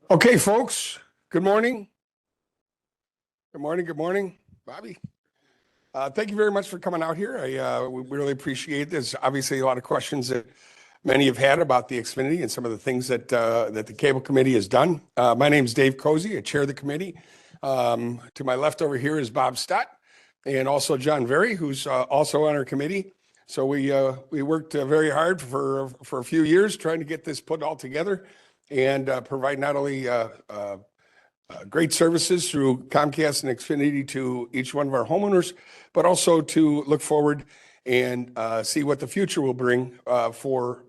Okay, folks, good morning. Good morning. Good morning, Bobby. Thank you very much for coming out here. We really appreciate this. Obviously, a lot of questions that many have had about the XFINITY and some of the things that the Cable Committee has done. My name is Dave Cozy. I chair the committee. To my left over here is Bob Stott and also John Very, who's also on our committee. So we worked very hard for a few years trying to get this put all together and provide not only great services through Comcast and XFINITY to each one of our homeowners, but also to look forward and see what the future will bring for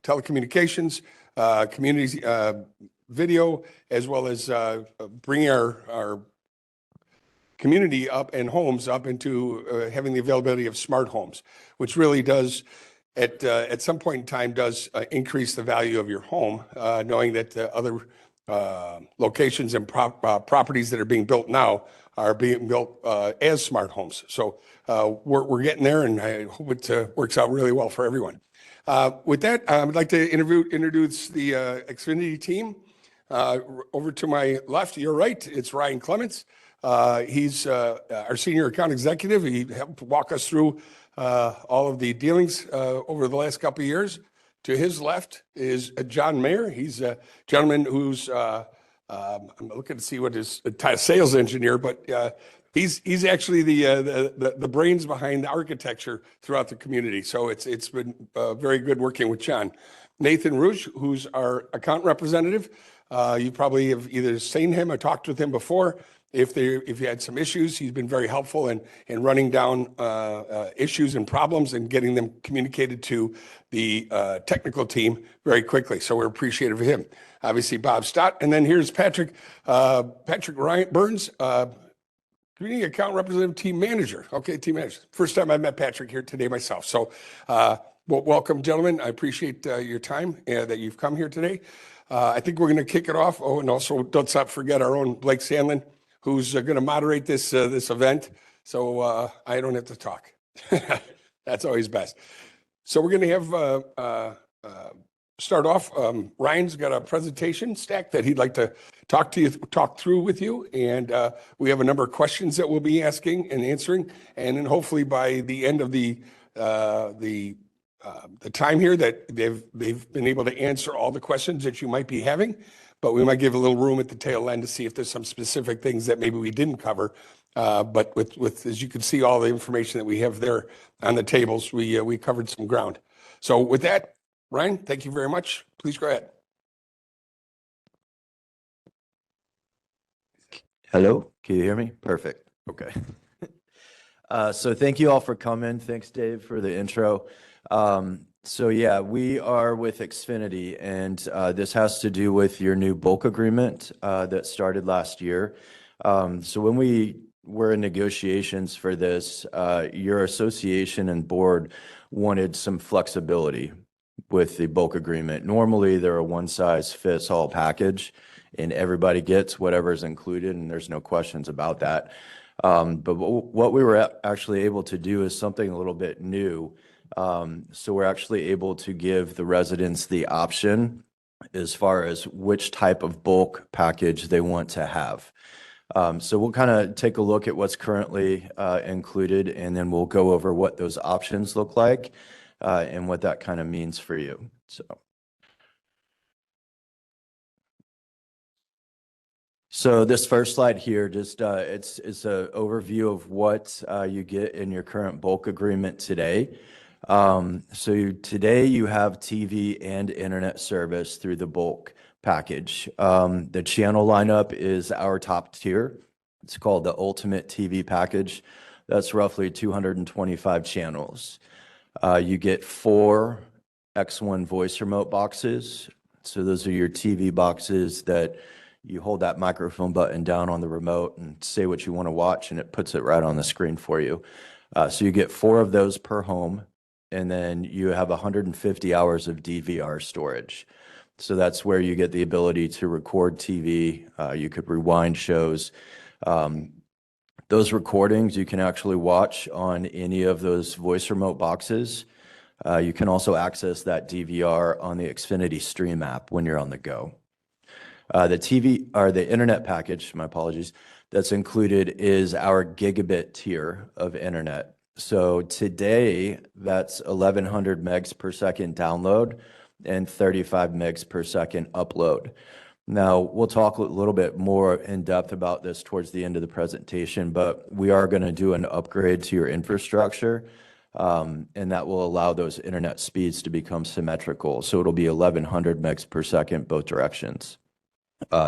telecommunications, community video, as well as bringing our community up and homes up into having the availability of smart homes, which really does at some point in time does increase the value of your home, knowing that other locations and properties that are being built now are being built as smart homes. So we're getting there, and I hope it works out really well for everyone. With that, I'd like to introduce the XFINITY team. Over to my left, your right, it's Ryan Clements. He's our senior account executive. He helped walk us through all of the dealings over the last couple of years. To his left is John Mayer. He's a gentleman who's I'm looking to see what his sales engineer, but he's actually the brains behind the architecture throughout the community. So it's been very good working with John. Nathan Rouge, who's our account representative. You probably have either seen him or talked with him before. If you had some issues, he's been very helpful in running down issues and problems and getting them communicated to the technical team very quickly. So we're appreciative of him. Obviously, Bob Stott. And then here's Patrick Ryan Burns, Community Account Representative Team Manager. Okay, Team Manager. First time I met Patrick here today myself. So welcome, gentlemen. I appreciate your time that you've come here today. I think we're going to kick it off. Oh, and also, let's not forget our own Blake Sandlin, who's going to moderate this event, so I don't have to talk. That's always best. So we're going to have start off. Ryan's got a presentation stack that he'd like to talk through with you, and we have a number of questions that we'll be asking and answering, and then hopefully by the end of the time here that they've been able to answer all the questions that you might be having. But we might give a little room at the tail end to see if there's some specific things that maybe we didn't cover. But with as you can see, all the information that we have there on the tables, we covered some ground. So with that, Ryan, thank you very much. Please go ahead. Hello, can you hear me? Perfect. Okay. So thank you all for coming. Thanks, Dave, for the intro. So yeah, we are with XFINITY, and this has to do with your new bulk agreement that started last year. So when we were in negotiations for this, your association and board wanted some flexibility with the bulk agreement. Normally, they're a one-size-fits-all package, and everybody gets whatever's included, and there's no questions about that. But what we were actually able to do is something a little bit new. So we're actually able to give the residents the option as far as which type of bulk package they want to have. So we'll kind of take a look at what's currently included, and then we'll go over what those options look like and what that kind of means for you. So this first slide here, just it's an overview of what you get in your current bulk agreement today. So today you have TV and internet service through the bulk package. The channel lineup is our top tier. It's called the Ultimate TV package. That's roughly 225 channels. You get 4 X1 voice remote boxes. So those are your TV boxes that you hold that microphone button down on the remote and say what you want to watch, and it puts it right on the screen for you. So you get 4 of those per home. And then you have 150 hours of DVR storage. So that's where you get the ability to record TV. You could rewind shows. Those recordings you can actually watch on any of those voice remote boxes. You can also access that DVR on the XFINITY Stream app when you're on the go. The TV or the internet package, my apologies, that's included is our gigabit tier of internet. So today, that's 1100 megs per second download and 35 megs per second upload. Now, we'll talk a little bit more in depth about this towards the end of the presentation, but we are going to do an upgrade to your infrastructure, and that will allow those internet speeds to become symmetrical. So it'll be 1100 megs per second both directions.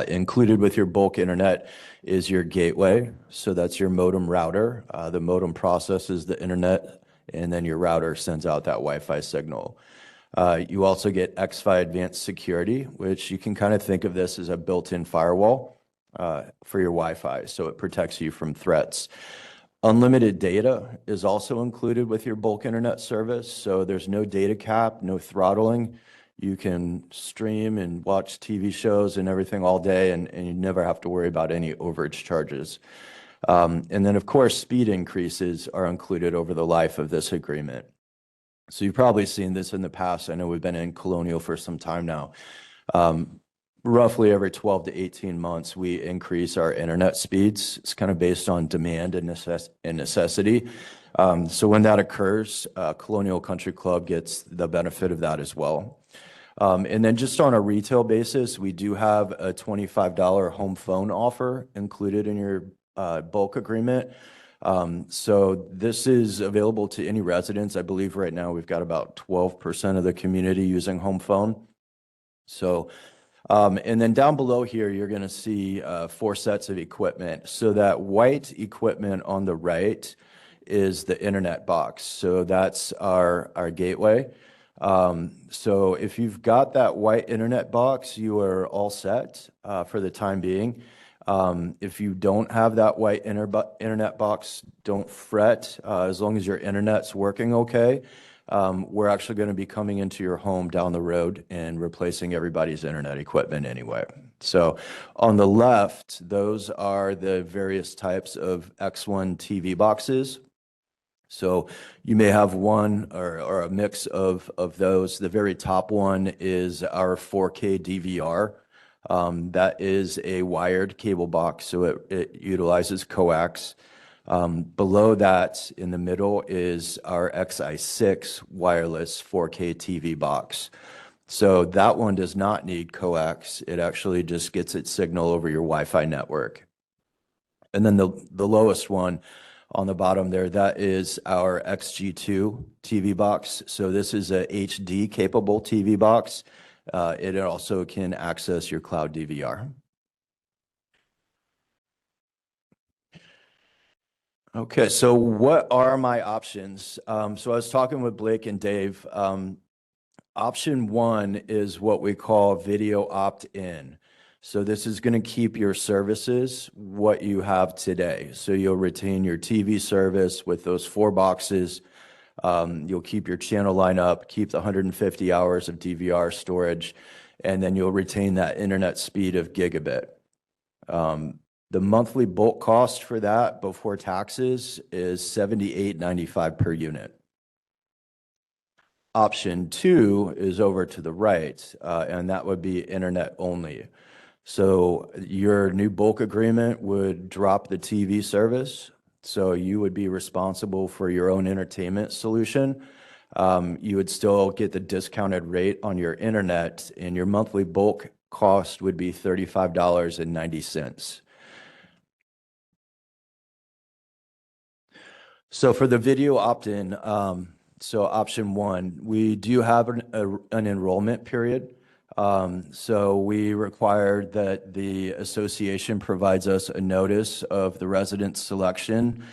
Included with your bulk internet is your gateway. So that's your modem router. The modem processes the internet, and then your router sends out that Wi-Fi signal. You also get XFi Advanced Security, which you can kind of think of this as a built-in firewall for your Wi-Fi. So it protects you from threats. Unlimited data is also included with your bulk internet service. So there's no data cap, no throttling. You can stream and watch TV shows and everything all day, and you never have to worry about any overage charges. And then, of course, speed increases are included over the life of this agreement. So you've probably seen this in the past. I know we've been in Colonial for some time now. Roughly every 12 to 18 months, we increase our internet speeds. It's kind of based on demand and necessity. So when that occurs, Colonial Country Club gets the benefit of that as well. And then just on a retail basis, we do have a $25 home phone offer included in your bulk agreement. So this is available to any residents. I believe right now we've got about 12% of the community using home phone. So, and then down below here, you're going to see 4 sets of equipment. So that white equipment on the right is the internet box. So that's our gateway. So if you've got that white internet box, you are all set for the time being. If you don't have that white internet box, don't fret. As long as your internet's working okay, we're actually going to be coming into your home down the road and replacing everybody's internet equipment anyway. So on the left, those are the various types of X1 TV boxes. So you may have one or a mix of those. The very top one is our 4K DVR. That is a wired cable box, so it utilizes coax. Below that, in the middle, is our XI6 wireless 4K TV box. So that one does not need coax. It actually just gets its signal over your Wi-Fi network. And then the lowest one on the bottom there, that is our XG2 TV box. So this is a HD capable TV box. It also can access your cloud DVR. Okay, so what are my options? So I was talking with Blake and Dave. Option 1 is what we call video opt-in. So this is going to keep your services what you have today. So you'll retain your TV service with those 4 boxes. You'll keep your channel lineup, keep the 150 hours of DVR storage, and then you'll retain that internet speed of gigabit. The monthly bulk cost for that before taxes is $78.95 per unit. Option 2 is over to the right, and that would be internet only. So your new bulk agreement would drop the TV service. So you would be responsible for your own entertainment solution. You would still get the discounted rate on your internet, and your monthly bulk cost would be $35.90. So for the video opt-in, so option 1, we do have an enrollment period. So we require that the association provides us a notice of the resident selection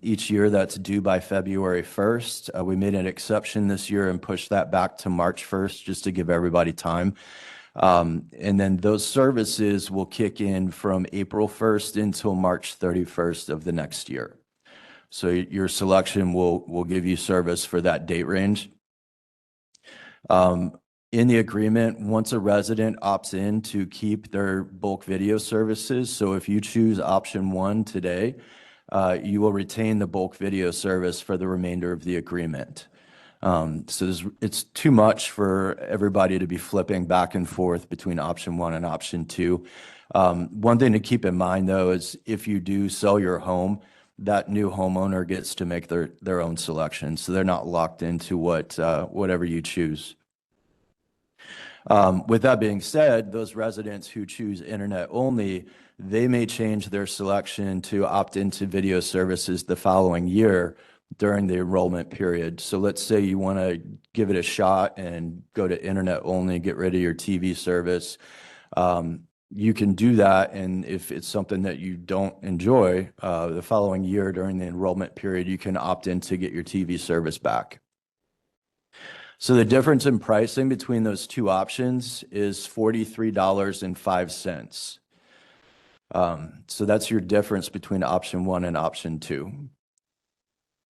each year. That's due by February 1st. We made an exception this year and pushed that back to March 1st just to give everybody time. And then those services will kick in from April 1st until March 31st of the next year. So your selection will give you service for that date range. In the agreement, once a resident opts in to keep their bulk video services, so if you choose option 1 today, you will retain the bulk video service for the remainder of the agreement. So it's too much for everybody to be flipping back and forth between option one and option two. One thing to keep in mind, though, is if you do sell your home, that new homeowner gets to make their own selection. So they're not locked into whatever you choose. With that being said, those residents who choose internet only, they may change their selection to opt into video services the following year during the enrollment period. So let's say you want to give it a shot and go to internet only, get rid of your TV service. You can do that, and if it's something that you don't enjoy, the following year during the enrollment period, you can opt in to get your TV service back. So the difference in pricing between those two options is $43.05. So that's your difference between option one and option two.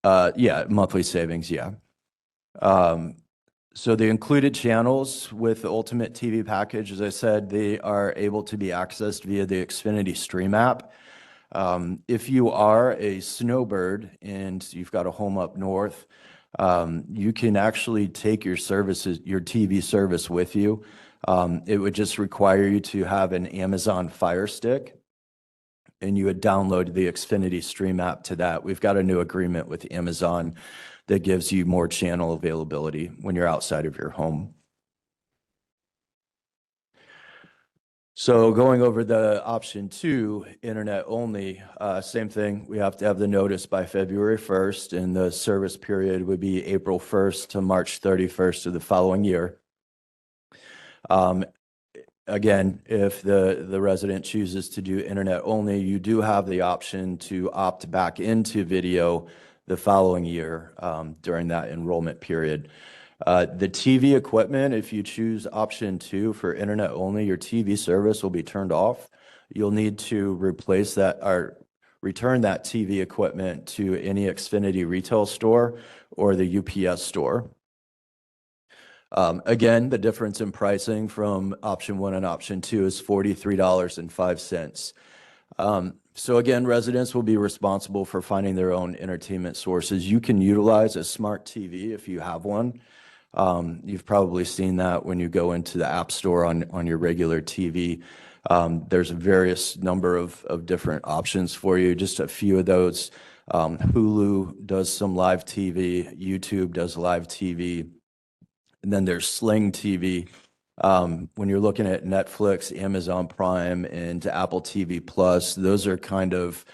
Yeah, monthly savings, yeah. So the included channels with the Ultimate TV package, as I said, they are able to be accessed via the Xfinity Stream app. If you are a snowbird and you've got a home up north, you can actually take your TV service with you. It would just require you to have an Amazon Fire Stick, and you would download the Xfinity Stream app to that. We've got a new agreement with Amazon that gives you more channel availability when you're outside of your home. So going over the option two, internet only, same thing. We have to have the notice by February 1st, and the service period would be April 1st to March 31st of the following year. Again, if the resident chooses to do internet only, you do have the option to opt back into video the following year during that enrollment period. The TV equipment, if you choose option two for internet only, your TV service will be turned off. You'll need to replace that or return that TV equipment to any Xfinity retail store or the UPS store. Again, the difference in pricing from option one and option two is $43.05. So again, residents will be responsible for finding their own entertainment sources. You can utilize a smart TV if you have one. You've probably seen that when you go into the App Store on your regular TV. There's a various number of different options for you. Just a few of those. Hulu does some live TV. YouTube does live TV. And then there's Sling TV. When you're looking at Netflix, Amazon Prime, and Apple TV Plus, those are kind of,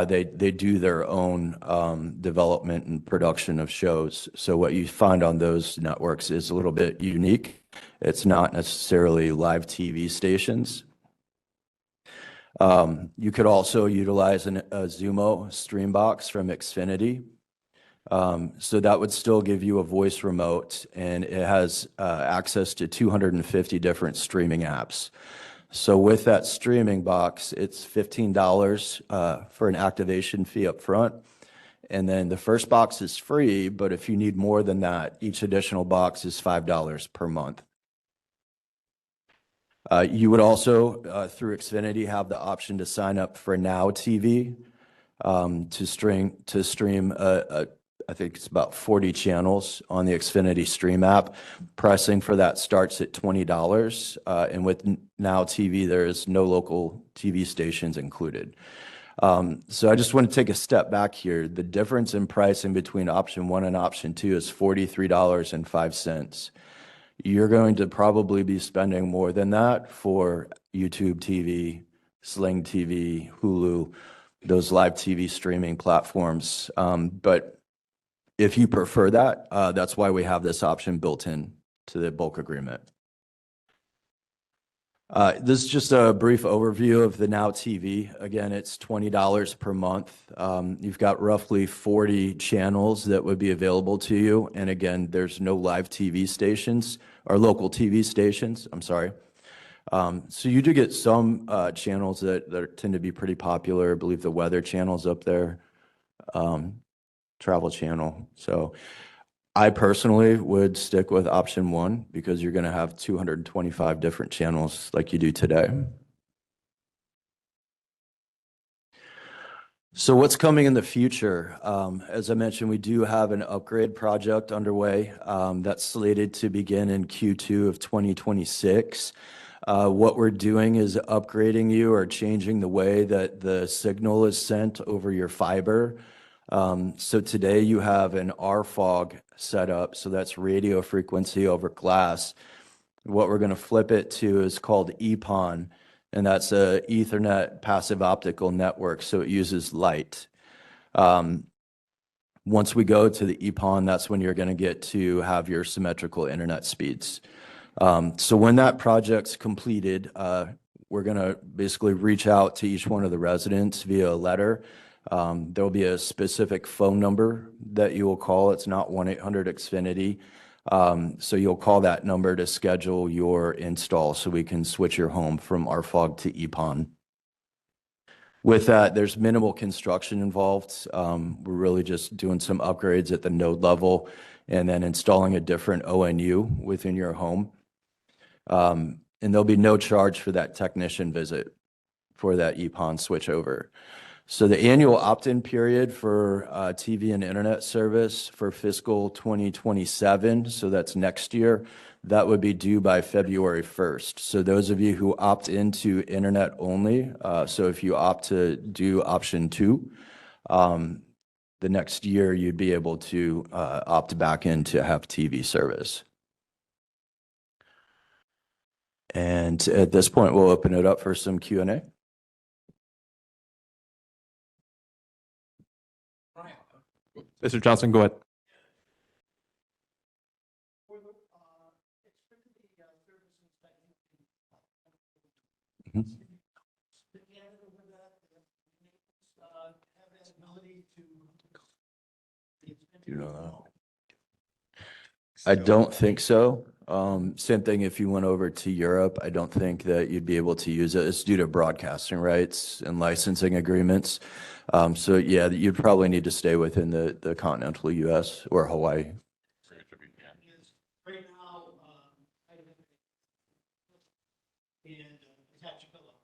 they do their own development and production of shows. So what you find on those networks is a little bit unique. It's not necessarily live TV stations. You could also utilize a Xumo stream box from Xfinity. So that would still give you a voice remote, and it has access to 250 different streaming apps. So with that streaming box, it's $15 for an activation fee up front. And then the first box is free, but if you need more than that, each additional box is $5 per month. You would also, through Xfinity, have the option to sign up for Now TV to stream I think it's about 40 channels on the Xfinity Stream app. Pricing for that starts at $20. And with Now TV, there is no local TV stations included. So I just want to take a step back here. The difference in pricing between option one and option two is $43.05. You're going to probably be spending more than that for YouTube TV, Sling TV, Hulu, those live TV streaming platforms. But if you prefer that, that's why we have this option built in to the bulk agreement. This is just a brief overview of the Now TV. Again, it's $20 per month. You've got roughly 40 channels that would be available to you. And again, there's no live TV stations or local TV stations. I'm sorry. So you do get some channels that tend to be pretty popular. I believe the Weather Channel's up there. Travel Channel. So I personally would stick with option one because you're going to have 225 different channels like you do today. So what's coming in the future? As I mentioned, we do have an upgrade project underway that's slated to begin in Q2 of 2026. What we're doing is upgrading you or changing the way that the signal is sent over your fiber. So today you have an RFOG set up, so that's radio frequency over glass. What we're going to flip it to is called EPON, and that's a Ethernet passive optical network, so it uses light. Once we go to the EPON, that's when you're going to get to have your symmetrical internet speeds. So when that project's completed, we're going to basically reach out to each one of the residents via a letter. There'll be a specific phone number that you will call. It's not 1-800-XFINITY. So you'll call that number to schedule your install so we can switch your home from RFOG to EPON. With that, there's minimal construction involved. We're really just doing some upgrades at the node level and then installing a different ONU within your home. And there'll be no charge for that technician visit for that EPON switchover. So the annual opt-in period for TV and internet service for fiscal 2027, so that's next year, that would be due by February 1st. So those of you who opt into internet only, so if you opt to do option 2, the next year you'd be able to opt back in to have TV service. And at this point, we'll open it up for some Q&A. Mr. Johnson, go ahead. Mhm. You know that? I don't think so. Same thing if you went over to Europe, I don't think that you'd be able to use it. It's due to broadcasting rights and licensing agreements. So yeah, you'd probably need to stay within the continental US or Hawaii. Right now, I live in Catchville,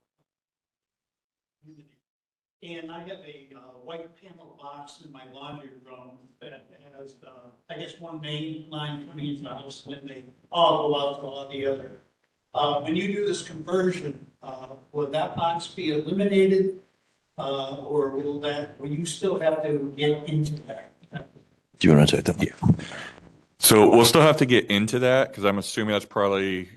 and I have a white panel box in my laundry room that has, I guess, one main line coming into the house, and then they all go out to all the other. When you do this conversion, will that box be eliminated, or will you still have to get into that? Do you want to take that? Yeah. So we'll still have to get into that because I'm assuming that's probably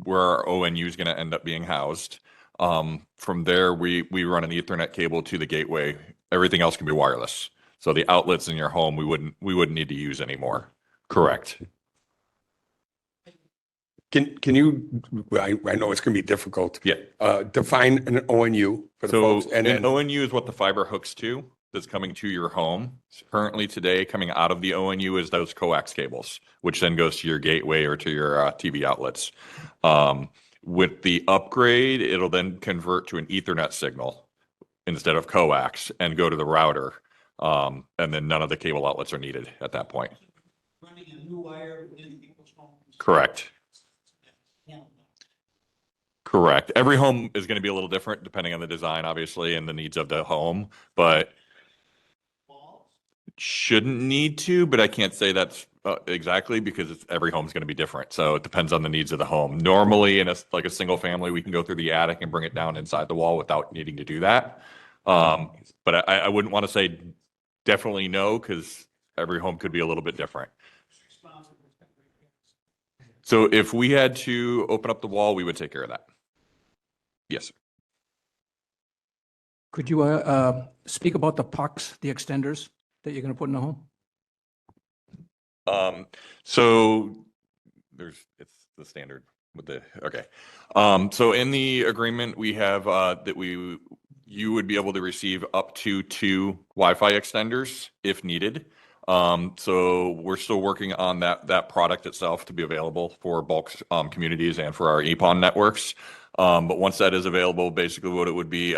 where our ONU is going to end up being housed. From there, we run an Ethernet cable to the gateway. Everything else can be wireless. So the outlets in your home, we wouldn't need to use anymore. Correct. Can you, I know it's going to be difficult. Yeah. Define an ONU for the So folks. And an then, ONU is what the fiber hooks to that's coming to your home. Currently today, coming out of the ONU is those coax cables, which then goes to your gateway or to your TV outlets. With the upgrade, it'll then convert to an Ethernet signal instead of coax and go to the router. And then none of the cable outlets are needed at that point. Running a new wire within people's homes? Correct. Yeah. Correct. Every home is going to be a little different depending on the design, obviously, and the needs of the home, but shouldn't need to, but I can't say that's exactly because every home is going to be different. So it depends on the needs of the home. Normally in like a single family, we can go through the attic and bring it down inside the wall without needing to do that. But I wouldn't want to say definitely no, because every home could be a little bit different. So if we had to open up the wall, we would take care of that. Yes. Could you speak about the pucks, the extenders that you're going to put in the home? So it's the standard with the, okay. So in the agreement, we have that you would be able to receive up to 2 Wi-Fi extenders if needed. So we're still working on that product itself to be available for bulk communities and for our EPON networks. But once that is available, basically what it would be,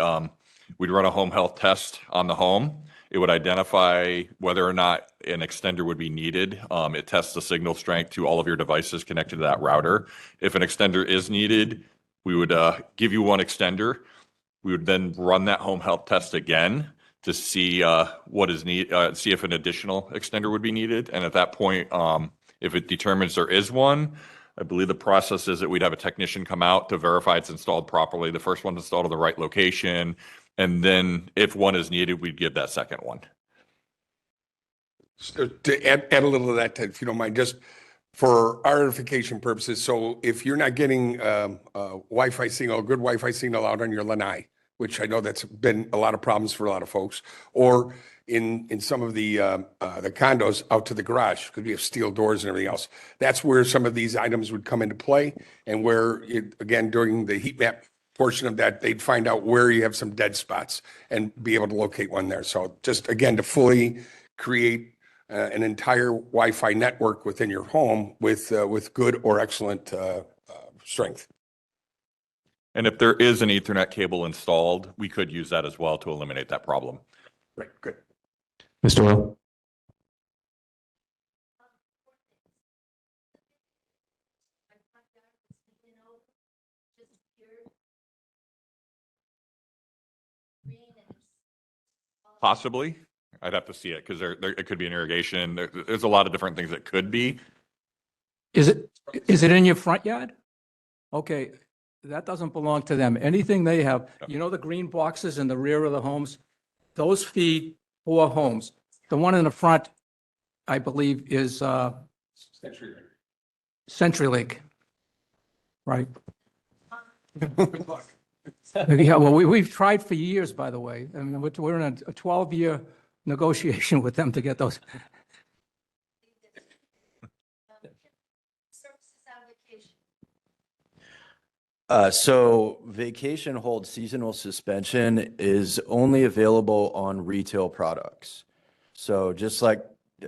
we'd run a home health test on the home. It would identify whether or not an extender would be needed. It tests the signal strength to all of your devices connected to that router. If an extender is needed, we would give you one extender. We would then run that home health test again to see what is see if an additional extender would be needed. And at that point, if it determines there is one, I believe the process is that we'd have a technician come out to verify it's installed properly, the first one installed in the right location, and then if one is needed, we'd give that second one. So to add a little of that, if you don't mind, just for our edification purposes. So if you're not getting Wi-Fi signal, good Wi-Fi signal out on your lanai, which I know that's been a lot of problems for a lot of folks, or in some of the condos out to the garage, because we have steel doors and everything else. That's where some of these items would come into play, and where, again, during the heat map portion of that, they'd find out where you have some dead spots and be able to locate one there. So just, again, to fully create an entire Wi-Fi network within your home with good or excellent strength. And if there is an Ethernet cable installed, we could use that as well to eliminate that problem. Right, good. Mr. Will? Possibly. I'd have to see it because it could be an irrigation. There's a lot of different things it could be. Is it in your front yard? Okay, that doesn't belong to them. Anything they have, you know, the green boxes in the rear of the homes, those feed 4 homes. The one in the front, I believe, is CenturyLink. Right. Yeah, well, we've tried for years, by the way. I mean, we're in a 12-year negotiation with them to get those. So vacation hold seasonal suspension is only available on retail products. So just like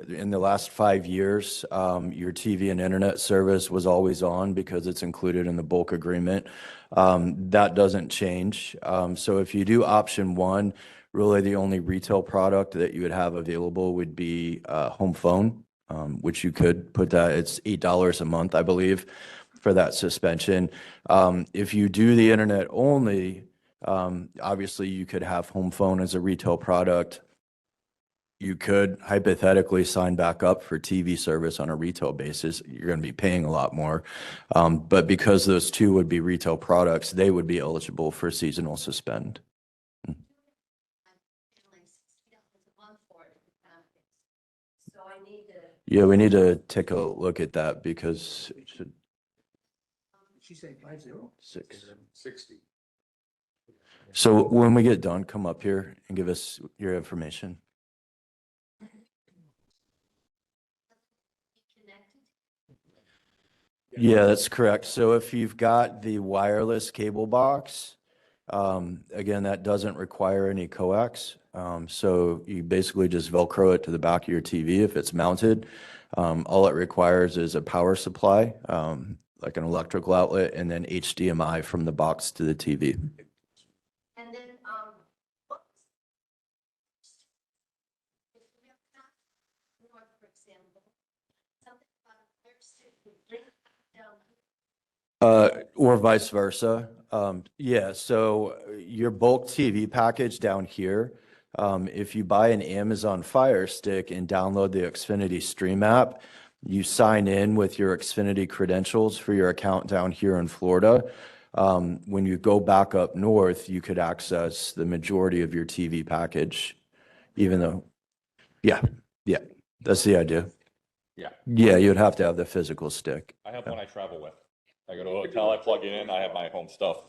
in the last 5 years, your TV and internet service was always on because it's included in the bulk agreement. That doesn't change. So if you do option 1, really the only retail product that you would have available would be home phone, which you could put that, it's $8 a month, I believe, for that suspension. If you do the internet only, obviously you could have home phone as a retail product. You could hypothetically sign back up for TV service on a retail basis. You're going to be paying a lot more. But because those two would be retail products, they would be eligible for seasonal suspend. Yeah, we need to take a look at that because it should. She said 50? 60. So when we get done, come up here and give us your information. Yeah, that's correct. So if you've got the wireless cable box, again, that doesn't require any coax. So you basically just Velcro it to the back of your TV if it's mounted. All it requires is a power supply, like an electrical outlet, and then HDMI from the box to the TV. And then, north, for example, something about a fire stick would bring it down. Or vice versa. Yeah, so your bulk TV package down here, if you buy an Amazon Fire Stick and download the XFINITY Stream app, you sign in with your XFINITY credentials for your account down here in Florida. When you go back up north, you could access the majority of your TV package, even though, yeah, that's the idea. Yeah. Yeah, you'd have to have the physical stick. I have one I travel with. I go to a hotel, I plug it in, I have my home stuff.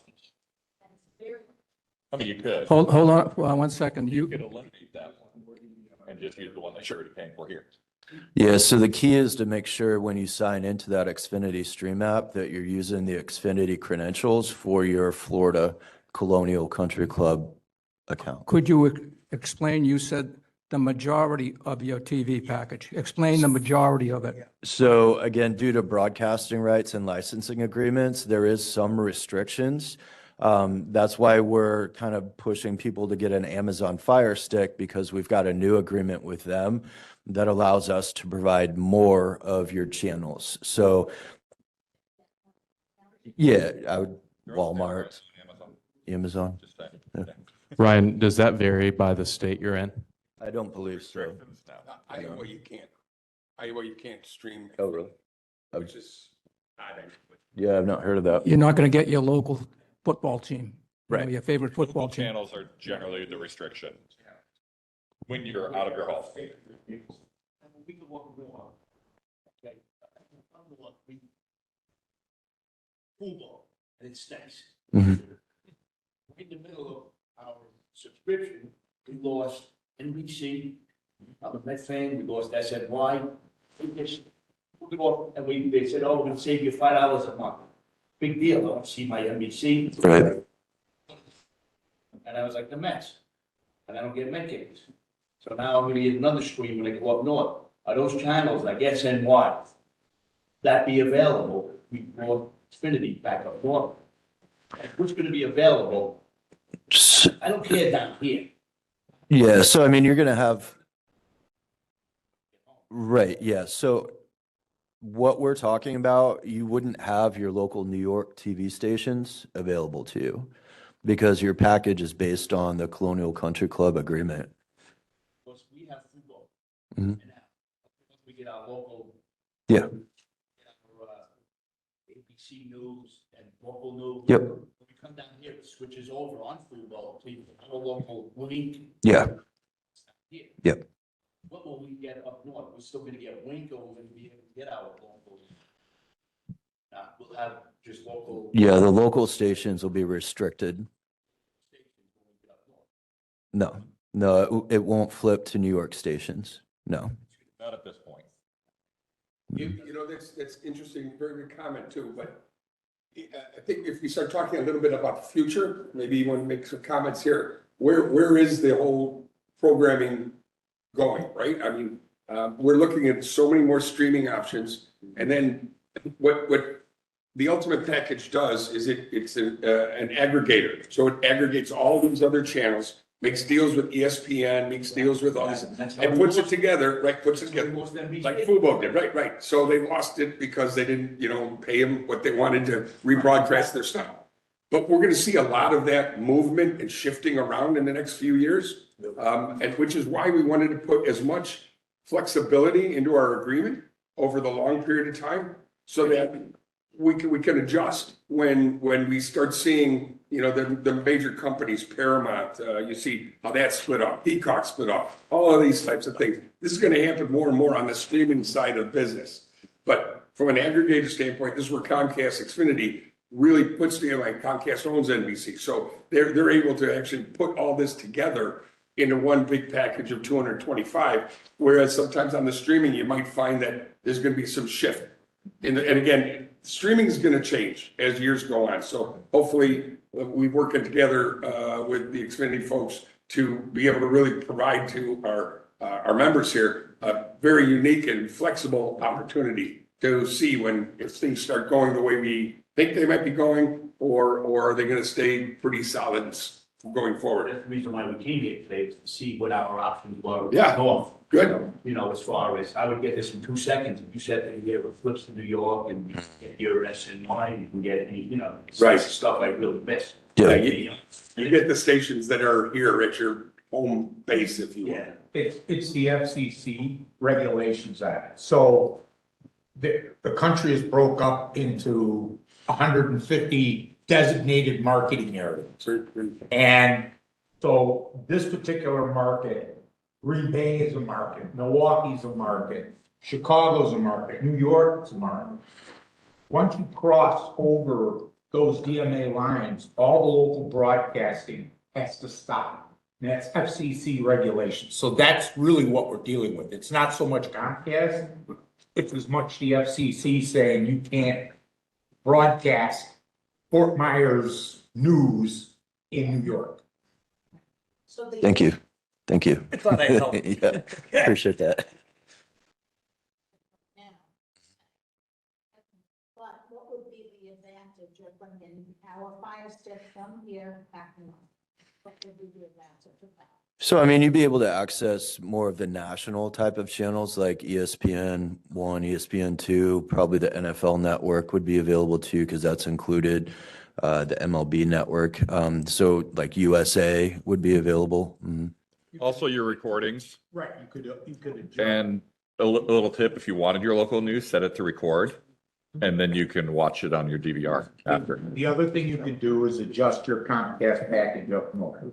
I mean, you could. Hold on, 1 second. You could eliminate that one and just use the one that you're already paying for here. Yeah, so the key is to make sure when you sign into that XFINITY Stream app that you're using the XFINITY credentials for your Florida Colonial Country Club account. Could you explain, you said the majority of your TV package. Explain the majority of it. So again, due to broadcasting rights and licensing agreements, there is some restrictions. That's why we're kind of pushing people to get an Amazon Fire Stick, because we've got a new agreement with them that allows us to provide more of your channels. So yeah, I would, Walmart, Amazon. Just saying. Yeah. Ryan, does that vary by the state you're in? I don't believe so. Restrictions? No. Iowa, you can't. Iowa, you can't stream, Oh, really? which is odd. Yeah, I've not heard of that. You're not going to get your local football team, you know, Right. your favorite football Local team. channels are generally the restriction when you're out of your home. We can walk around. Okay. Football, and it stinks. Mhm. In the middle of our subscription, we lost NBC. I'm a Met fan, we lost SNY. We just took it off, and they said, oh, we're gonna save you $5 a month. Big deal, I don't see my NBC. Right. And I was like, the Mets, and I don't get Met games. So now I'm gonna get another stream when I go up north. Are those channels, like SNY, that be available? We brought XFINITY back up north. And what's gonna be available? I don't care down here. Yeah, so I mean, you're gonna have, right, yeah, so what we're talking about, you wouldn't have your local New York TV stations available to you because your package is based on the Colonial Country Club agreement. Because we have football. Mhm. And now, we get our local. Yeah. Get our, ABC News and local news. Yep. When we come down here, it switches over on football, to our local link. Yeah, Here. Yep. What will we get up north? We're still gonna get Wink, or we're gonna be able to get our local? We'll have just local. yeah, the local stations will be restricted. Stations when we get up north. No, it won't flip to New York stations. No. Not at this point. You know, that's interesting, very good comment too, but I think if we start talking a little bit about the future, maybe you want to make some comments here. Where is the whole programming going, right? I mean, we're looking at so many more streaming options, and then what the ultimate package does is it's an aggregator. So it aggregates all these other channels, makes deals with ESPN, makes deals with all these, and puts it together, right? Puts it together like Fubo did, right? So they lost it because they didn't, pay them what they wanted to rebroadcast their stuff. But we're going to see a lot of that movement and shifting around in the next few years, and which is why we wanted to put as much flexibility into our agreement over the long period of time, so that we can adjust when we start seeing, the major companies, Paramount, you see how that split off, Peacock split off, all of these types of things. This is going to happen more and more on the streaming side of business. But from an aggregator standpoint, this is where Comcast XFINITY really puts together, like Comcast owns NBC. So they're able to actually put all this together into one big package of 225. Whereas sometimes on the streaming, you might find that there's going to be some shift. And again, streaming is going to change as years go on. So hopefully we're working together with the XFINITY folks to be able to really provide to our members here a very unique and flexible opportunity to see if things start going the way we think they might be going, or are they going to stay pretty solid going forward? That's the reason why we came here today, is to see what our options were. Yeah. North. Good. As far as, I would get this in 2 seconds. If you said that you get flips to New York and get your SNY, you can get any, Right. stuff I really miss. Yeah. You get the stations that are here at your home base, if you will. Yeah. It's the FCC Regulations Act. So the country is broke up into 150 designated marketing areas. And so this particular market, Green Bay is a market, Milwaukee's a market, Chicago's a market, New York's a market. Once you cross over those DMA lines, all the local broadcasting has to stop. And that's FCC regulations. So that's really what we're dealing with. It's not so much Comcast, it's as much the FCC saying you can't broadcast Fort Myers news in New York. So the. Thank you. Thank you. I thought I'd help. Yeah, appreciate that. Now. But what would be the advantage of bringing our fire system here back in? What would be the advantage of that? So, I mean, you'd be able to access more of the national type of channels like ESPN1, ESPN2, probably the NFL network would be available too, because that's included. the MLB network. So like USA would be available. Also your recordings. Right, you could adjust. And a little tip, if you wanted your local news, set it to record, and then you can watch it on your DVR after. The other thing you could do is adjust your Comcast package up more.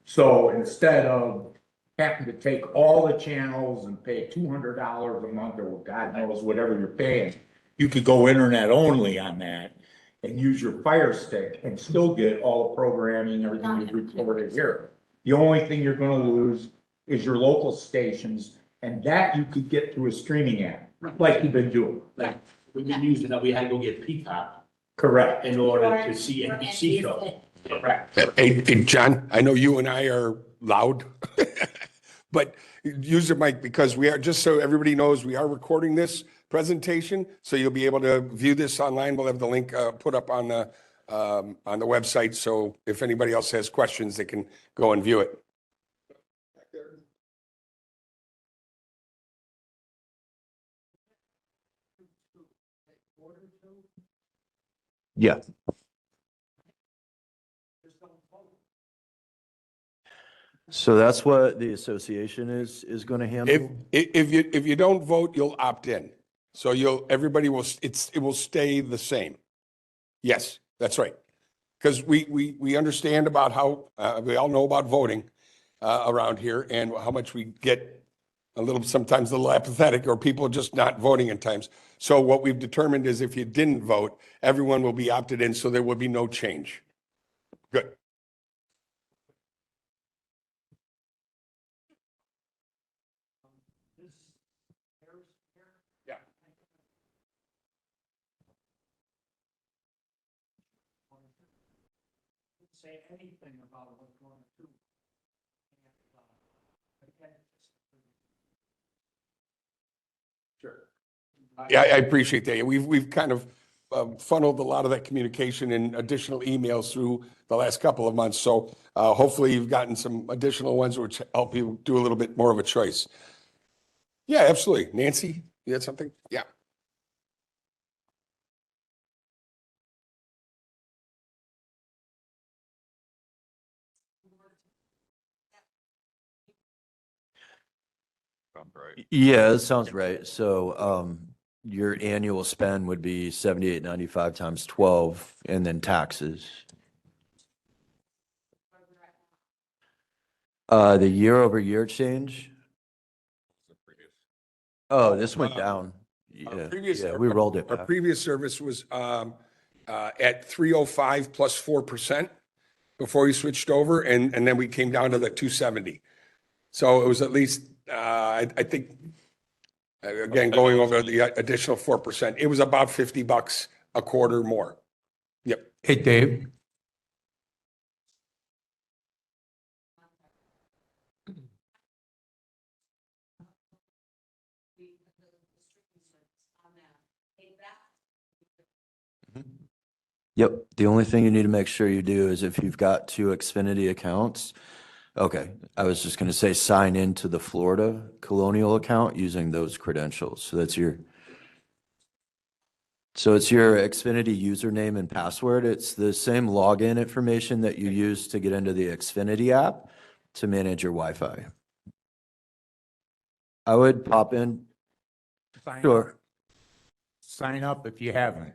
So instead of having to take all the channels and pay $200 a month or God knows whatever you're paying, you could go internet only on that and use your Fire Stick and still get all the programming, everything you've recorded here. The only thing you're gonna lose is your local stations, and that you could get through a streaming app, like you've been doing. Like, we've been using that, we had to go get Peacock Correct. in order to see NBC show. Correct. Hey, John, I know you and I are loud, but use the mic because we are, just so everybody knows, we are recording this presentation, so you'll be able to view this online. We'll have the link put up on the website, so if anybody else has questions, they can go and view it. Yeah. So that's what the association is going to handle. If you don't vote, you'll opt in. So everybody will, it will stay the same. Yes, that's right. Because we understand about how, we all know about voting around here and how much we get sometimes a little apathetic or people just not voting in times. So what we've determined is if you didn't vote, everyone will be opted in, so there will be no change. Good. Yeah. Say anything about what's going to. Sure. Yeah, I appreciate that. We've kind of funneled a lot of that communication and additional emails through the last couple of months. So hopefully you've gotten some additional ones which help you do a little bit more of a choice. Yeah, absolutely. Nancy, you had something? Yeah. Right. Yeah, that sounds right. So your annual spend would be 78.95 times 12 and then taxes. The year over year change. Oh, this went down. Yeah, we rolled it Our back. previous service was at 305 plus 4% before we switched over, and then we came down to the 270. So it was at least, I think, again, going over the additional 4%, it was about $50 a quarter more. Yep. Hey, Dave. Yep. The only thing you need to make sure you do is if you've got two Xfinity accounts. Okay. I was just going to say sign into the Florida Colonial account using those credentials. So it's your Xfinity username and password. It's the same login information that you use to get into the Xfinity app to manage your Wi-Fi. I would pop in. Sure. Sign up if you haven't.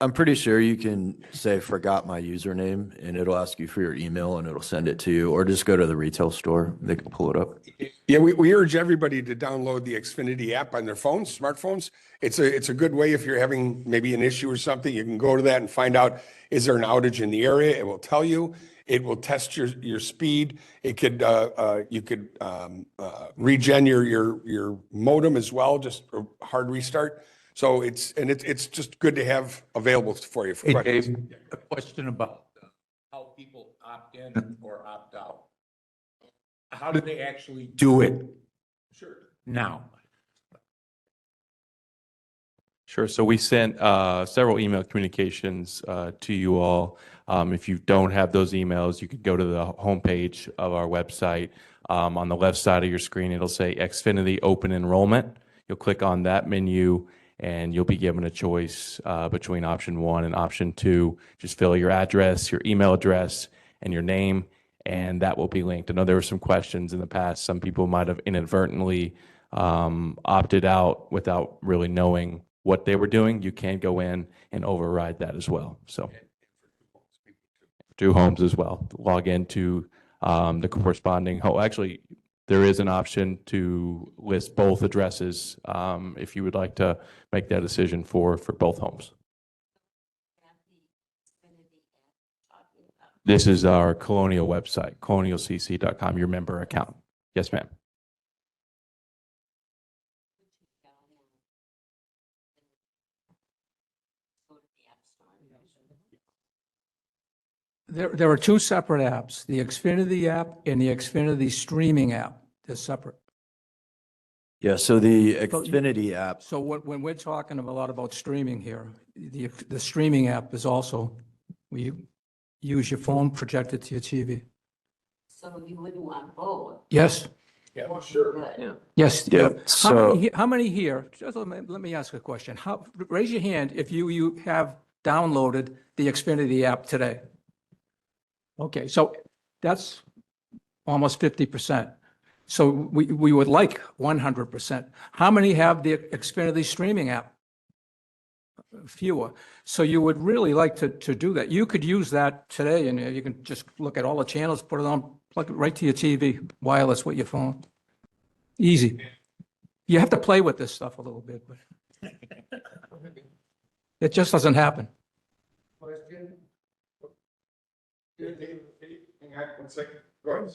I'm pretty sure you can say forgot my username and it'll ask you for your email and it'll send it to you, or just go to the retail store. They can pull it up. Yeah, we urge everybody to download the Xfinity app on their phones, smartphones. It's a good way if you're having maybe an issue or something. You can go to that and find out, is there an outage in the area? It will tell you. It will test your speed. It could you could regen your modem as well, just a hard restart. So it's just good to have available for you for Hey, questions. Dave, a question about how people opt in or opt out. How do they actually do it? Sure. Now. Sure. So we sent several email communications to you all. If you don't have those emails, you could go to the homepage of our website. On the left side of your screen, it'll say Xfinity Open Enrollment. You'll click on that menu, and you'll be given a choice between option 1 and option 2. Just fill your address, your email address, and your name, and that will be linked. I know there were some questions in the past. Some people might have inadvertently opted out without really knowing what they were doing. You can go in and override that as well. So 2 homes as well. Log into the corresponding home. Actually, there is an option to list both addresses if you would like to make that decision for both homes. This is our Colonial website, colonialcc.com, your member account. Yes, ma'am. There are 2 separate apps, the XFINITY app and the XFINITY streaming app. They're separate. Yeah, so the Xfinity app, So when we're talking a lot about streaming here, the streaming app is also, we use your phone projected to your TV. So you wouldn't want both. Yes, Yeah, well, sure. Good. yes. Yeah, How many here, just let me ask a question. Raise your hand if you have downloaded the XFINITY app today. Okay, so that's almost 50%. So we would like 100%. How many have the XFINITY streaming app? Fewer. So you would really like to do that. You could use that today and you can just look at all the channels, put it on, plug it right to your TV, wireless with your phone. Easy. You have to play with this stuff a little bit, but it just doesn't happen. Question? Hang on one second. Go ahead.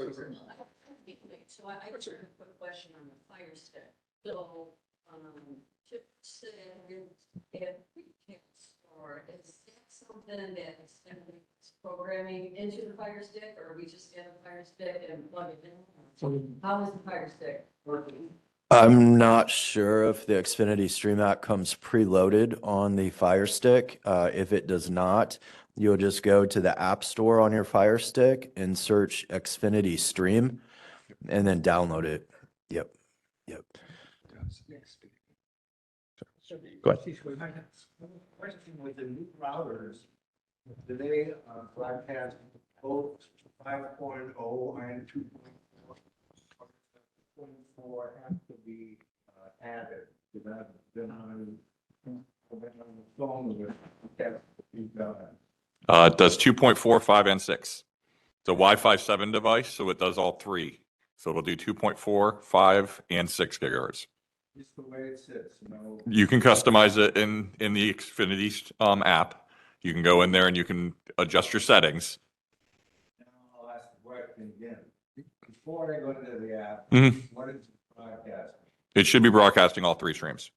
So I just have a quick question on the Fire Stick. So, Chip said if we can't store, is that something that's programming into the Fire Stick, or we just get a Fire Stick and plug it in? How is the Fire Stick working? I'm not sure if the Xfinity Stream app comes preloaded on the Fire Stick. If it does not, you'll just go to the App Store on your Fire Stick and search Xfinity Stream and then download it. Yep. Go ahead. Question with the new routers, do they broadcast both 5.0 and 2.4? 2.4 have to be added to that. Then on the phone with it. It does 2.4, 5, and 6. It's a Wi-Fi 7 device, so it does all 3. So it'll do 2.4, 5, and 6 gigahertz. Just the way it sits, you know. You can customize it in the Xfinity app. You can go in there and you can adjust your settings. Now I'll ask the question again. Before I go into the app, Mhm. what is it broadcasting? It should be broadcasting all 3 streams.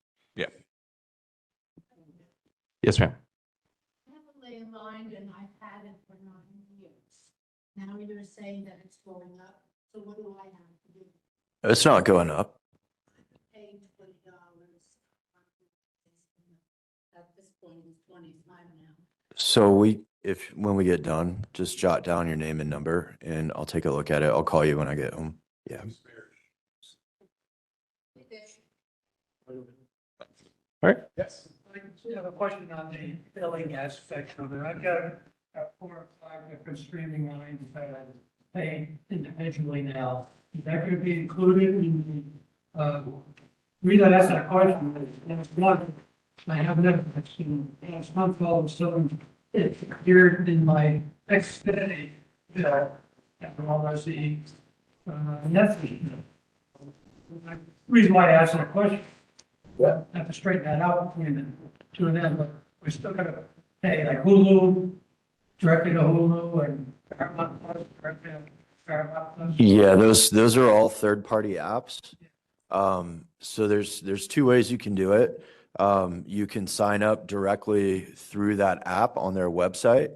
Yes, ma'am. I have a landline and I've had it for 9 years. Now you're saying that it's going up, so what do I have to do? It's not going up. Pay $20. At this point, it's 25 now. So when we get done, just jot down your name and number and I'll take a look at it. I'll call you when I get home. Yeah. All right. Yes. I just have a question on the billing aspect of it. I've got 4 or 5 different streaming lines that I'm paying individually now. Is that going to be included in the, reason I asked that question is, one, I have never seen, last month all of a sudden, it appeared in my Xfinity bill, and all of the, Netflix. The reason why I asked that question, I have to straighten that out between the 2 of them, but we're still gonna pay like Hulu, directly to Hulu and Paramount Plus, directly to Paramount Plus. Yeah, those are all third-party apps. So there's 2 ways you can do it. You can sign up directly through that app on their website.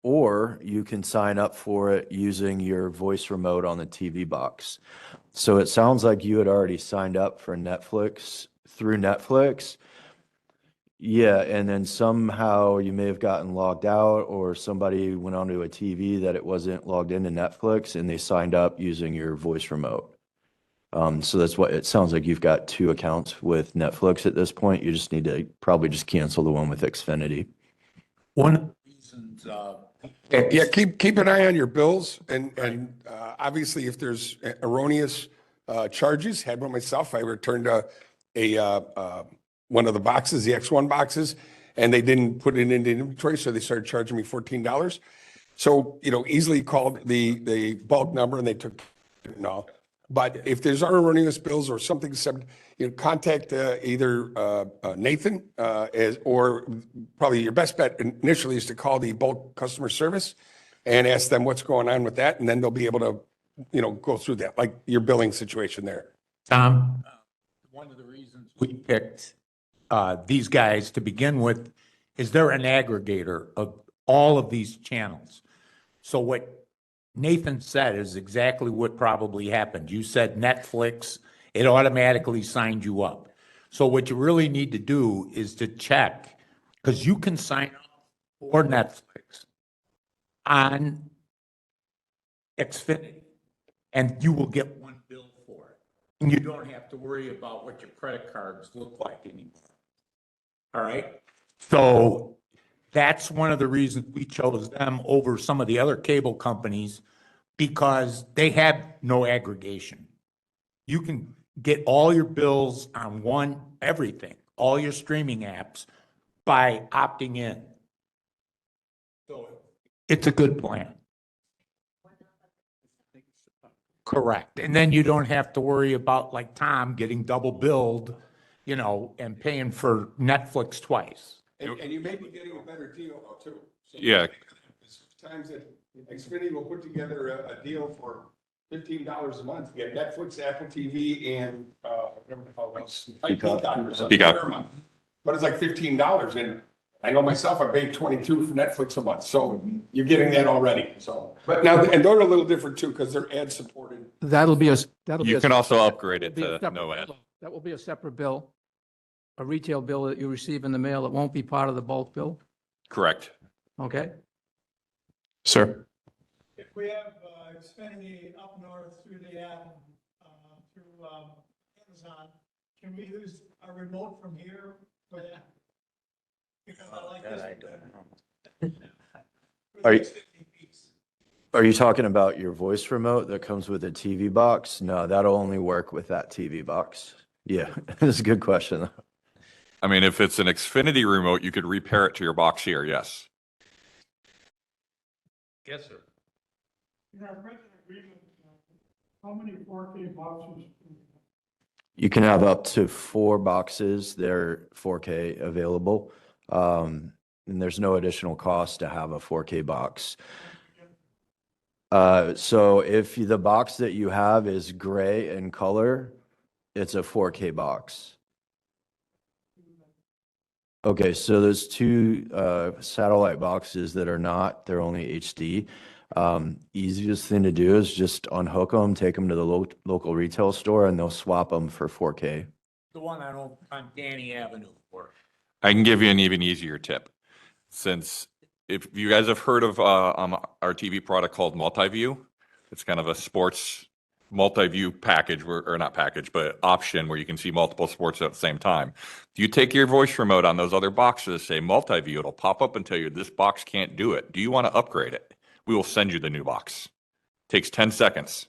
Or you can sign up for it using your voice remote on the TV box. So it sounds like you had already signed up for Netflix through Netflix. Yeah, and then somehow you may have gotten logged out or somebody went onto a TV that it wasn't logged into Netflix and they signed up using your voice remote. So that's what, it sounds like you've got 2 accounts with Netflix at this point. You just need to probably just cancel the one with Xfinity. One of the reasons, Yeah, keep an eye on your bills and obviously if there's erroneous charges, had one myself, I returned one of the boxes, the X1 boxes, and they didn't put it into inventory, so they started charging me $14. So, easily called the bulk number and they took it and all. But if there's erroneous bills or something, contact either Nathan or probably your best bet initially is to call the bulk customer service and ask them what's going on with that, and then they'll be able to, go through that, like your billing situation there. Tom, one of the reasons we picked these guys to begin with is they're an aggregator of all of these channels. So what Nathan said is exactly what probably happened. You said Netflix, it automatically signed you up. So what you really need to do is to check, because you can sign up for Netflix on Xfinity, and you will get one bill for it. And you don't have to worry about what your credit cards look like anymore. All right? So that's one of the reasons we chose them over some of the other cable companies, because they have no aggregation. You can get all your bills on one, everything, all your streaming apps by opting in. So it's a good plan. Correct. And then you don't have to worry about, like Tom, getting double billed, and paying for Netflix twice. And you may be getting a better deal though, too. So Yeah. there's times that Xfinity will put together a deal for $15 a month. You get Netflix, Apple TV, and whatever the hell else. Peacock or something. Peacock. Per month. But it's like $15, and I know myself, I paid $22 for Netflix a month, so you're getting that already, so. But now, and they're a little different too, because they're ad supported. That'll be a. You can also upgrade it be a to separate no ad. bill. That will be a separate bill, a retail bill that you receive in the mail. It won't be part of the bulk bill, Correct. okay? Sir? If we have Xfinity up north through the app, through Amazon, can we use a remote from here for that? Because I like this. Are you- Are you talking about your voice remote that comes with a TV box? No, that'll only work with that TV box. Yeah, that's a good question. I mean, if it's an Xfinity remote, you could repair it to your box here, yes. Yes, sir. In our present agreement, how many 4K boxes? You can have up to 4 boxes. They're 4K available. And there's no additional cost to have a 4K box. So if the box that you have is gray in color, it's a 4K box. Okay, so there's 2 satellite boxes that are not, they're only HD. Easiest thing to do is just unhook them, take them to the local retail store, and they'll swap them for 4K. The one on Danny Avenue. I can give you an even easier tip. Since if you guys have heard of our TV product called Multiview, it's kind of a sports multi-view package, or not package, but option where you can see multiple sports at the same time. If you take your voice remote on those other boxes, say multi-view, it'll pop up and tell you this box can't do it. Do you want to upgrade it? We will send you the new box. Takes 10 seconds.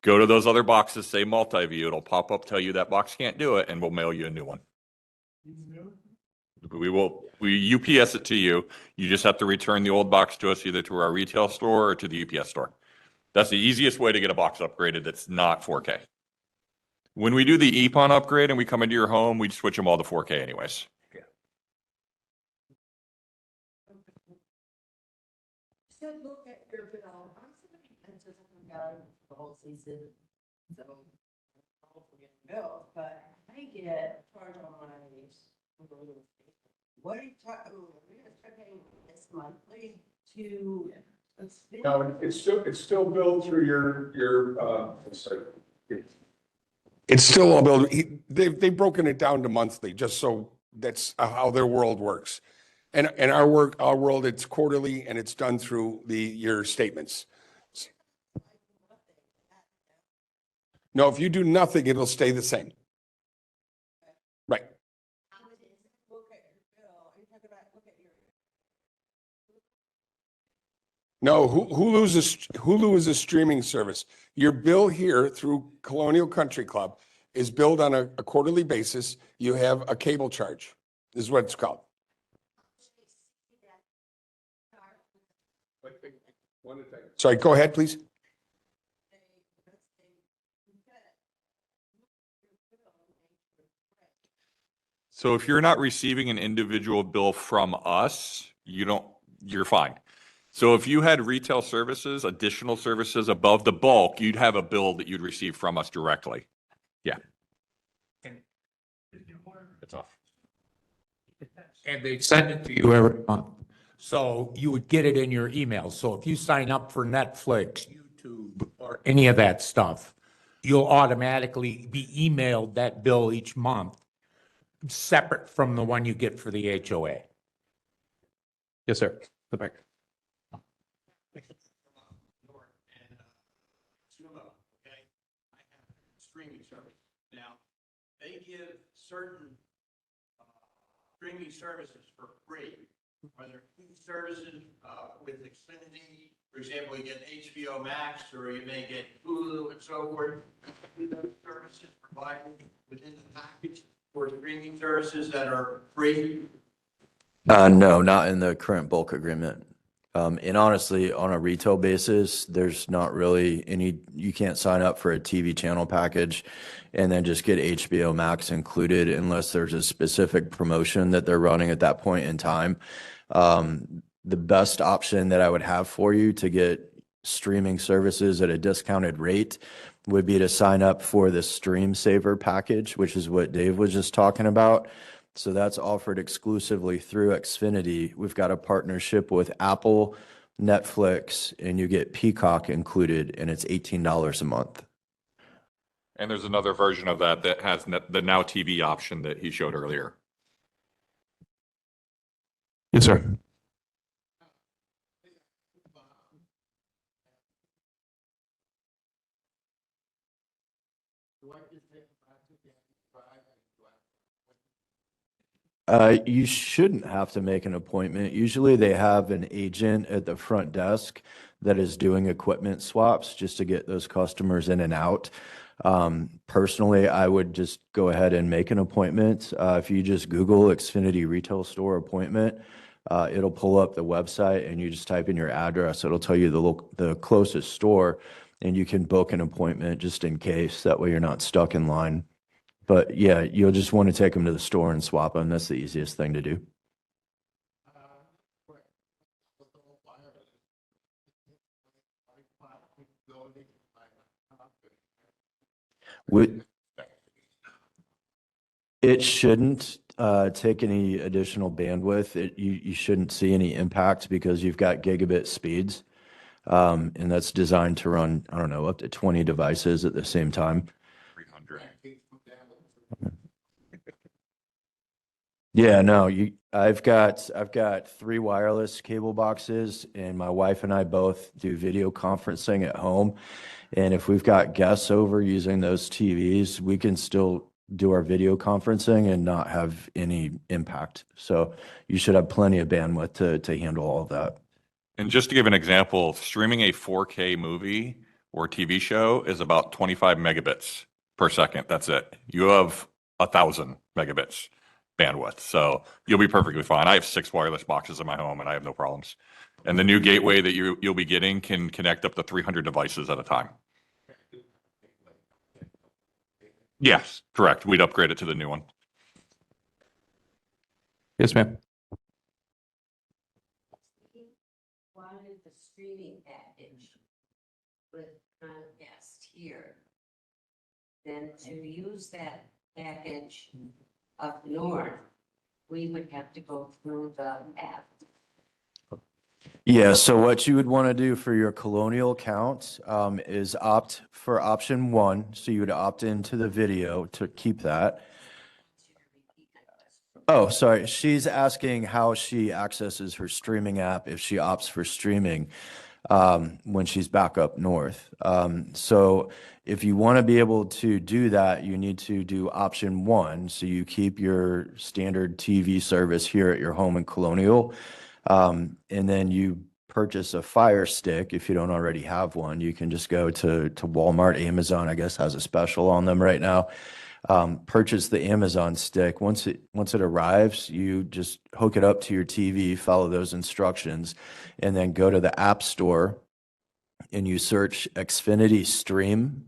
Go to those other boxes, say multi-view, it'll pop up, tell you that box can't do it, and we'll mail you a new one. We UPS it to you. You just have to return the old box to us, either to our retail store or to the UPS store. That's the easiest way to get a box upgraded that's not 4K. When we do the EPON upgrade and we come into your home, we switch them all to 4K anyways. So look at your bill. I'm somebody that doesn't go the whole season, so hopefully get the bill, but I get charged on my. What are you talking? We're gonna start paying this monthly to. No, it's still billed through your sorry. It's still all billed. They've broken it down to monthly, just so that's how their world works. And our world, it's quarterly and it's done through your statements. No, if you do nothing, it'll stay the same. Right. No, Hulu is a streaming service. Your bill here through Colonial Country Club is billed on a quarterly basis. You have a cable charge, is what it's called. Sorry, go ahead, please. So if you're not receiving an individual bill from us, you're fine. So if you had retail services, additional services above the bulk, you'd have a bill that you'd receive from us directly. Yeah. It's off. And they send it to you every month. So you would get it in your email. So if you sign up for Netflix, YouTube, or any of that stuff, you'll automatically be emailed that bill each month, separate from the one you get for the HOA. Yes, sir. The back. Streaming service. Now, they give certain streaming services for free, whether services with Xfinity, for example, you get HBO Max, or you may get Hulu and so forth. Those services provided within the package for streaming services that are free. No, not in the current bulk agreement. And honestly, on a retail basis, there's not really any, you can't sign up for a TV channel package and then just get HBO Max included unless there's a specific promotion that they're running at that point in time. The best option that I would have for you to get streaming services at a discounted rate would be to sign up for the Stream Saver package, which is what Dave was just talking about. So that's offered exclusively through Xfinity. We've got a partnership with Apple, Netflix, and you get Peacock included, and it's $18 a month. And there's another version of that that has the Now TV option that he showed earlier. Yes, sir. You shouldn't have to make an appointment. Usually they have an agent at the front desk that is doing equipment swaps just to get those customers in and out. Personally, I would just go ahead and make an appointment. If you just Google Xfinity retail store appointment, it'll pull up the website and you just type in your address. It'll tell you the closest store and you can book an appointment just in case. That way you're not stuck in line. But yeah, you'll just want to take them to the store and swap them. That's the easiest thing to do. It shouldn't take any additional bandwidth. You shouldn't see any impact because you've got gigabit speeds. And that's designed to run, I don't know, up to 20 devices at the same time. 300. Yeah, no, I've got 3 wireless cable boxes and my wife and I both do video conferencing at home. And if we've got guests over using those TVs, we can still do our video conferencing and not have any impact. So you should have plenty of bandwidth to handle all of that. And just to give an example, streaming a 4K movie or TV show is about 25 megabits per second. That's it. You have 1,000 megabits bandwidth. So you'll be perfectly fine. I have 6 wireless boxes in my home and I have no problems. And the new gateway that you'll be getting can connect up to 300 devices at a time. Yes, correct. We'd upgrade it to the new one. Yes, ma'am. Wanted the streaming package with Comcast here. Then to use that package up north, we would have to go through the app. Yeah, so what you would want to do for your Colonial account is opt for option 1. So you would opt into the video to keep that. Oh, sorry. She's asking how she accesses her streaming app if she opts for streaming. when she's back up north. So if you want to be able to do that, you need to do option one. So you keep your standard TV service here at your home in Colonial. And then you purchase a Fire Stick. If you don't already have one, you can just go to Walmart. Amazon, I guess, has a special on them right now. Purchase the Amazon stick. Once it arrives, you just hook it up to your TV, follow those instructions, and then go to the App Store and you search XFINITY Stream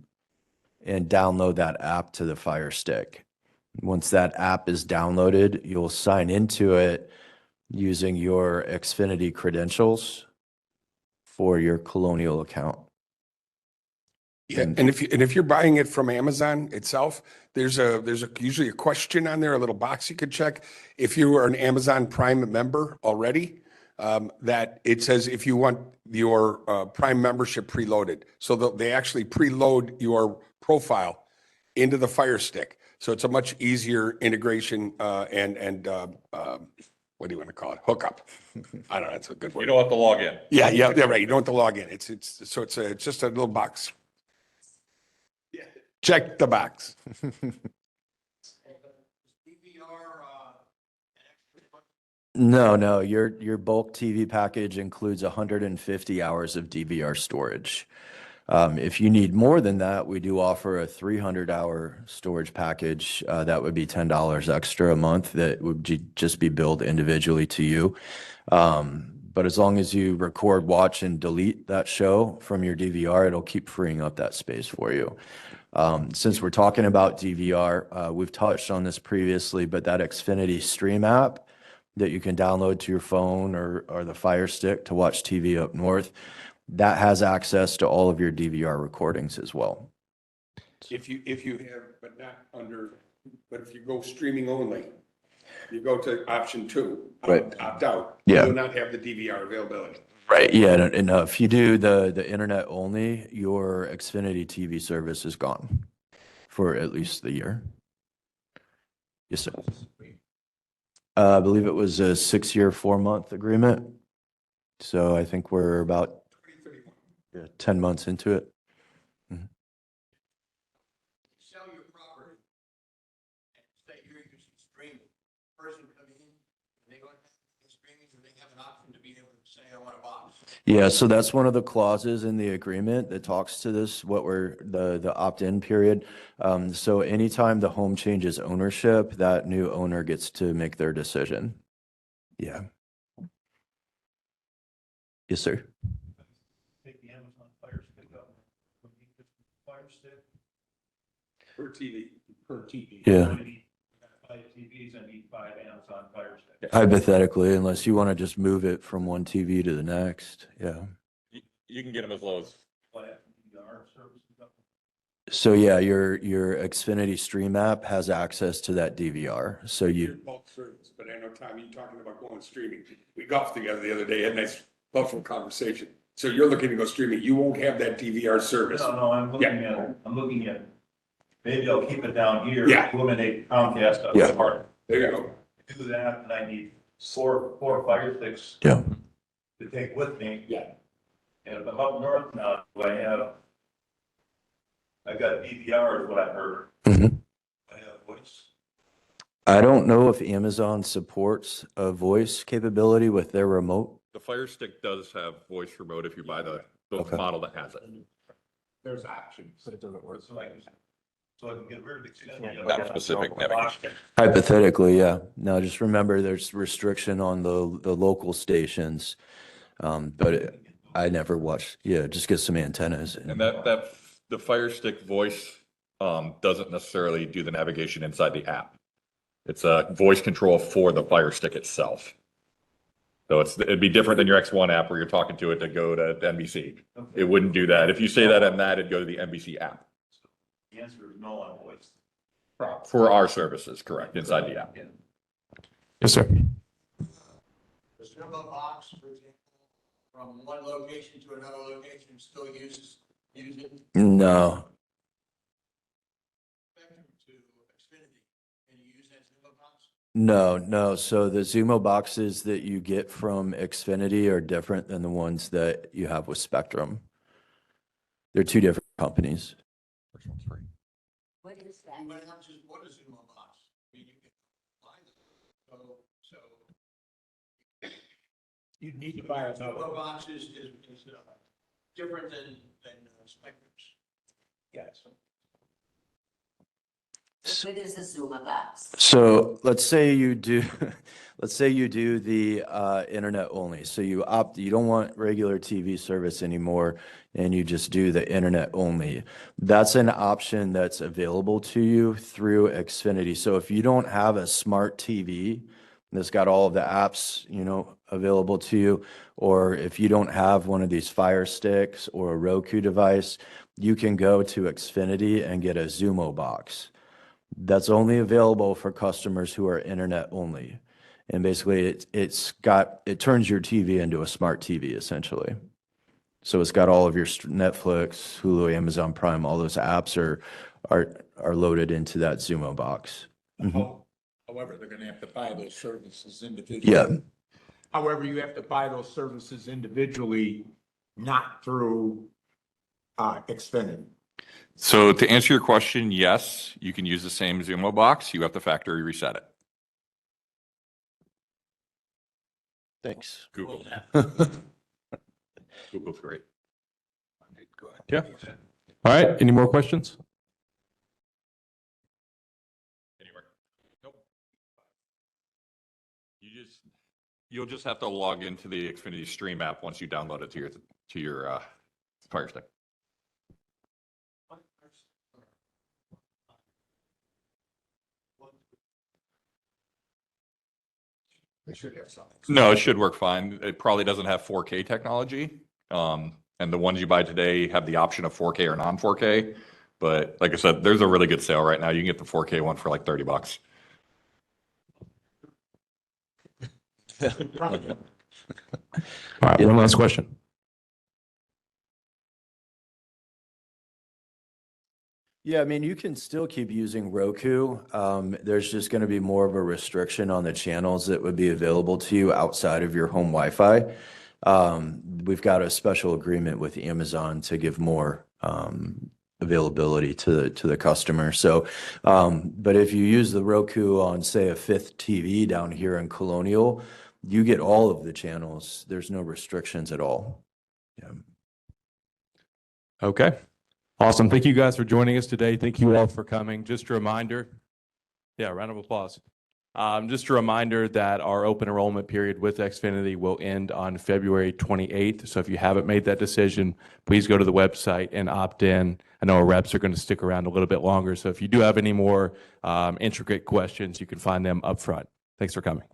and download that app to the Fire Stick. Once that app is downloaded, you'll sign into it using your XFINITY credentials for your Colonial account. Yeah, and if you're buying it from Amazon itself, there's usually a question on there, a little box you could check. If you are an Amazon Prime member already, that it says if you want your Prime membership preloaded. So they actually preload your profile into the Fire Stick. So it's a much easier integration and what do you want to call it? Hookup. I don't know. That's a good word. You don't have to log in. Yeah, right. You don't have to log in. It's just a little box. Check the box. No, your bulk TV package includes 150 hours of DVR storage. If you need more than that, we do offer a 300-hour storage package. That would be $10 extra a month. That would just be billed individually to you. But as long as you record, watch, and delete that show from your DVR, it'll keep freeing up that space for you. Since we're talking about DVR, we've touched on this previously, but that XFINITY Stream app that you can download to your phone or the Fire Stick to watch TV up north, that has access to all of your DVR recordings as well. If you have, but if you go streaming only, you go to option 2, Right. opt out. Yeah. You will not have the DVR availability. Right. Yeah. And if you do the internet only, your XFINITY TV service is gone for at least the year. Yes, sir. I believe it was a 6-year, 4-month agreement. So I think we're about 10 months into it. Sell your property and say you're using streaming. Person coming in, they go to streaming, and they have an option to be able to say, I want a box. Yeah, so that's one of the clauses in the agreement that talks to this, what we're the opt-in period. So anytime the home changes ownership, that new owner gets to make their decision. Yeah. Yes, sir. Take the Amazon Fire Stick up. Would you just Fire Stick Per TV. per TV? Yeah. I need 5 TVs, I need 5 Amazon Fire Sticks. Hypothetically, unless you want to just move it from one TV to the next. Yeah. You can get them as low as, Flat DVR services up. So yeah, your XFINITY Stream app has access to that DVR. So you, Bulk service, but I know, Tom, you talking about going streaming. We golfed together the other day, had a nice, thoughtful conversation. So you're looking to go streaming. You won't have that DVR service. No, I'm looking at, maybe I'll keep it down here. Yeah. Eliminate Comcast out Yeah. of the part. There you go. Do that, and I need four Fire Sticks yeah. to take with me. Yeah. And if I'm up north now, I've got DVR is what I heard. Mhm. I have voice. I don't know if Amazon supports a voice capability with their remote. the Fire Stick does have voice remote if you buy the Okay. model that has it. There's options, but it doesn't work. So I can get rid of the extended. That specific navigation. Hypothetically, yeah. Now just remember there's restriction on the local stations. I never watched, yeah, just get some antennas. And that the Fire Stick voice doesn't necessarily do the navigation inside the app. It's a voice control for the Fire Stick itself. So it'd be different than your X1 app where you're talking to it to go to NBC. It wouldn't do that. If you say that and that, it'd go to the NBC app. The answer is no on voice. For our services, correct, inside the app. Yes, sir. The Simba box, for example, from one location to another location, still use it. No, Spectrum to Xfinity. Can you use that Simba box? No. So the Zumo boxes that you get from Xfinity are different than the ones that you have with Spectrum. They're two different companies. First one's free. What is that? But not just what is in my box. I mean, you can buy them. So. You need to buy another. Zuma box is different than Spectrum's. Yes. What is a Zuma box? So let's say you do, let's say you do the internet only. So you don't want regular TV service anymore, and you just do the internet only. That's an option that's available to you through Xfinity. So if you don't have a smart TV that's got all of the apps, available to you, or if you don't have one of these Fire Sticks or a Roku device, you can go to Xfinity and get a Zumo box. That's only available for customers who are internet only. And basically it turns your TV into a smart TV essentially. So it's got all of your Netflix, Hulu, Amazon Prime, all those apps are loaded into that Zumo box. However, they're gonna have to buy those services individually. Yeah. However, you have to buy those services individually, not through Xfinity. So to answer your question, yes, you can use the same Zumo box. You have to factory reset it. Thanks. Google. Google's great. Yeah. All right. Any more questions? Anywhere. Nope. You'll just have to log into the Xfinity Stream app once you download it to your Fire Stick. They should have something. No, it should work fine. It probably doesn't have 4K technology. And the ones you buy today have the option of 4K or non 4K. But like I said, there's a really good sale right now. You can get the 4K one for like $30. All right. One last question. Yeah, I mean, you can still keep using Roku. There's just going to be more of a restriction on the channels that would be available to you outside of your home Wi-Fi. We've got a special agreement with Amazon to give more availability to the customer. So, but if you use the Roku on, say, a fifth TV down here in Colonial, you get all of the channels. There's no restrictions at all. Yeah. Okay. Awesome. Thank you guys for joining us today. Thank you all for coming. Just a reminder. Yeah, round of applause. Just a reminder that our open enrollment period with Xfinity will end on February 28th. So if you haven't made that decision, please go to the website and opt in. I know our reps are going to stick around a little bit longer. So if you do have any more intricate questions, you can find them up front. Thanks for coming.